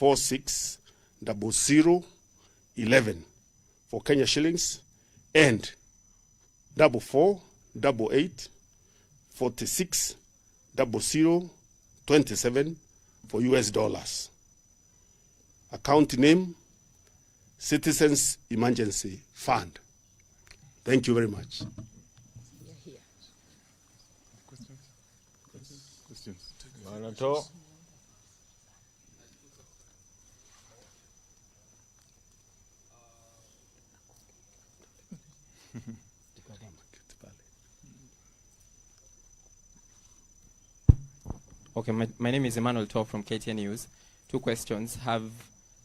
460011 for Kenya shillings, and 4488460027 for US dollars. Account name, Citizens Emergency Fund. Thank you very much. Questions? Okay, my name is Emmanuel Tov from KTN News. Two questions. Has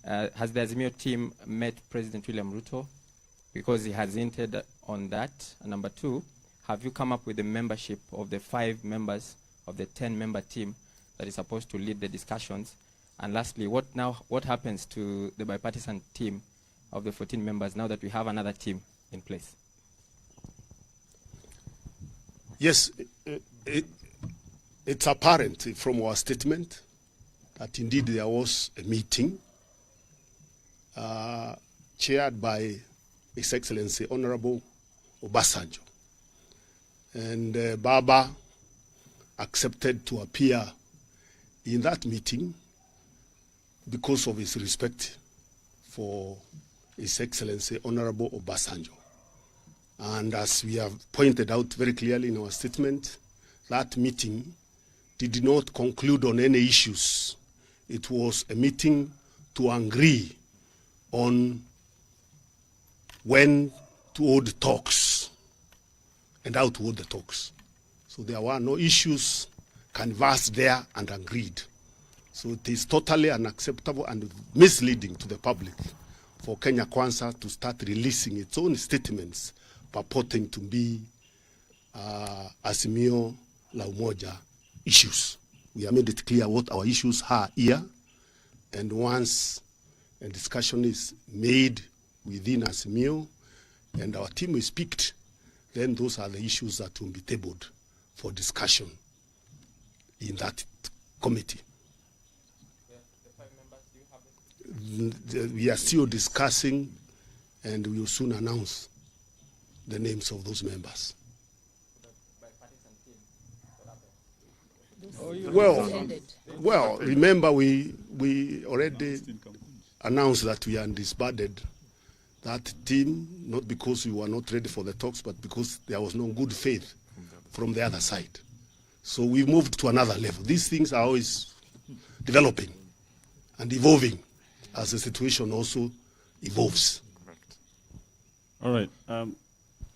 the Azimio team met President William Ruto? Because he has hinted on that. And number two, have you come up with the membership of the 5 members of the 10-member team that is supposed to lead the discussions? And lastly, what happens to the bipartisan team of the 14 members now that we have another team in place? Yes, it's apparent from our statement that indeed there was a meeting chaired by His Excellency Honorable Obasanjo. And Baba accepted to appear in that meeting because of his respect for His Excellency Honorable Obasanjo. And as we have pointed out very clearly in our statement, that meeting did not conclude on any issues. It was a meeting to agree on when to hold talks and how to hold the talks. So there were no issues canvassed there and agreed. So it is totally unacceptable and misleading to the public for Kenya Kwanza to start releasing its own statements purporting to be Azimio la Umoja issues. We have made it clear what our issues are here, and once a discussion is made within Azimio and our team is picked, then those are the issues that will be tabled for discussion in that committee. The 5 members, do you have it? We are still discussing, and we will soon announce the names of those members. Well, remember we already announced that we disbanded that team, not because we were not ready for the talks, but because there was no good faith from the other side. So we moved to another level. These things are always developing and evolving as the situation also evolves. All right.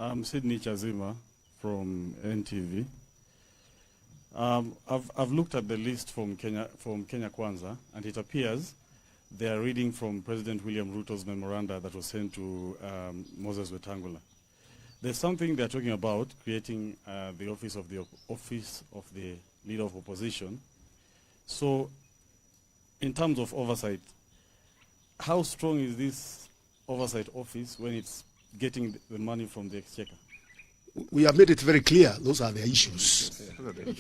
I'm Sydney Chazima from NTV. I've looked at the list from Kenya Kwanza, and it appears they are reading from President William Ruto's memoranda that was sent to Moses Wetangula. There's something they're talking about, creating the office of the leader of opposition. So, in terms of oversight, how strong is this oversight office when it's getting the money from the exchequer? We have made it very clear. Those are their issues.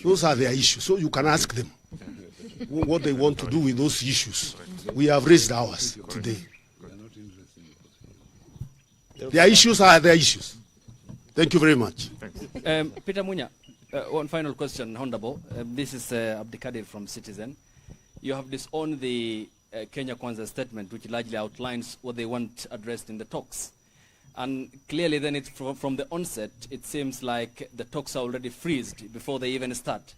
Those are their issues. So you can ask them what they want to do with those issues. We have raised ours today. Their issues are their issues. Thank you very much. Peter Munya, one final question, Honorable. This is Abdikadir from Citizen. You have disowned the Kenya Kwanza statement, which largely outlines what they want addressed in the talks. And clearly then it's from the onset, it seems like the talks are already freezed before they even start.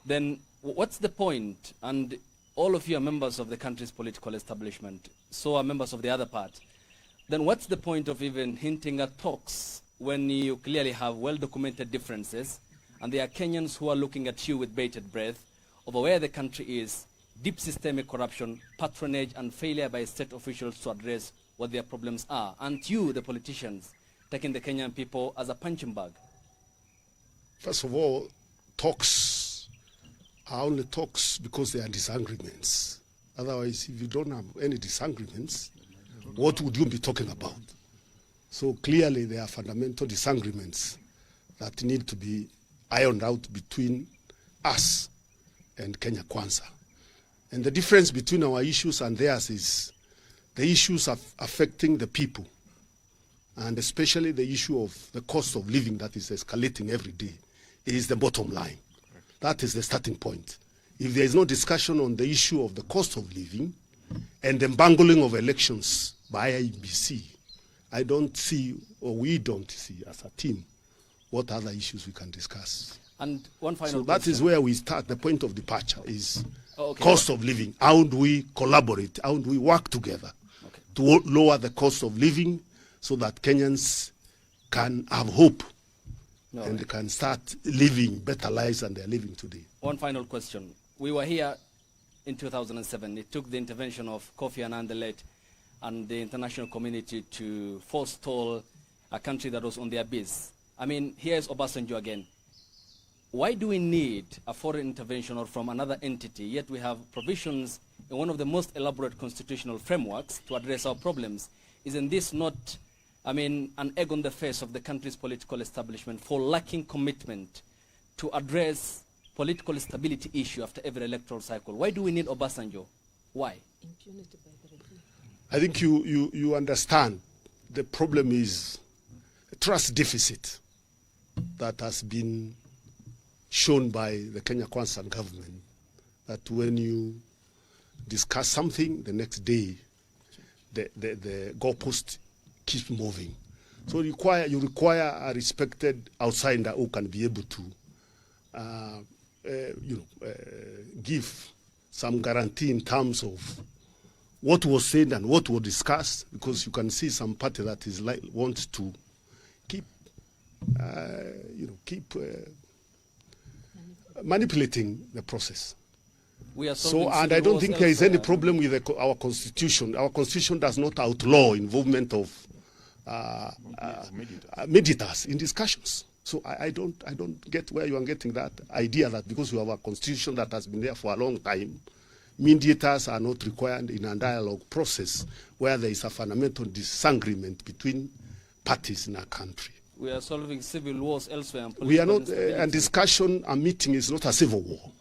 Then what's the point? And all of you are members of the country's political establishment, so are members of the other part. Then what's the point of even hinting at talks when you clearly have well-documented differences, and there are Kenyans who are looking at you with bated breath over where the country is, deep systemic corruption, patronage, and failure by state officials to address what their problems are. And you, the politicians, taking the Kenyan people as a punching bag. First of all, talks are only talks because they are disagreements. Otherwise, if you don't have any disagreements, what would you be talking about? So clearly there are fundamental disagreements that need to be ironed out between us and Kenya Kwanza. And the difference between our issues and theirs is the issues affecting the people, and especially the issue of the cost of living that is escalating every day is the bottom line. That is the starting point. If there is no discussion on the issue of the cost of living and the bungling of elections by IEBC, I don't see, or we don't see as a team, what other issues we can discuss. And one final So question. that is where we start. The point of departure is cost of living. How do we collaborate? How do we work together to lower the cost of living so that Kenyans can have hope and they can start living better lives than they're living today? One final question. We were here in 2007. It took the intervention of Kofi Annan the late and the international community to forestall a country that was on the abyss. I mean, here's Obasanjo again. Why do we need a foreign intervention or from another entity, yet we have provisions in one of the most elaborate constitutional frameworks to address our problems? Isn't this not, I mean, an egg on the face of the country's political establishment for lacking commitment to address political stability issue after every electoral cycle? Why do we need Obasanjo? Why? Impunity by the regime. I think you understand the problem is a trust deficit that has been shown by the Kenya Kwanza government, that when you discuss something, the next day the goalpost keeps moving. So you require a respected outsider who can be able to give some guarantee in terms of what was said and what was discussed, because you can see some party that is wants to keep manipulating the process. We are So, and I don't think there is any problem with our constitution. Our constitution does not outlaw involvement of mediators in discussions. So I don't get where you are getting that idea that because we have a constitution that has been there for a long time, mediators are not required in a dialogue process where there is a fundamental disagreement between parties in a country. We are solving civil wars elsewhere. And We are not, instability. a discussion, a meeting is not a civil war.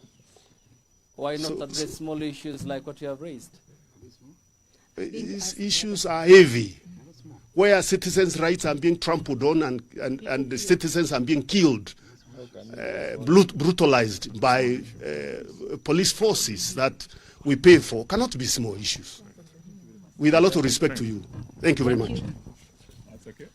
Why not address small issues like what you have raised? These issues are heavy, where citizens' rights are being trampled on and the citizens are being killed, brutalized by police forces that we pay for, cannot be small issues. With a lot of respect to you. Thank you very much. That's okay.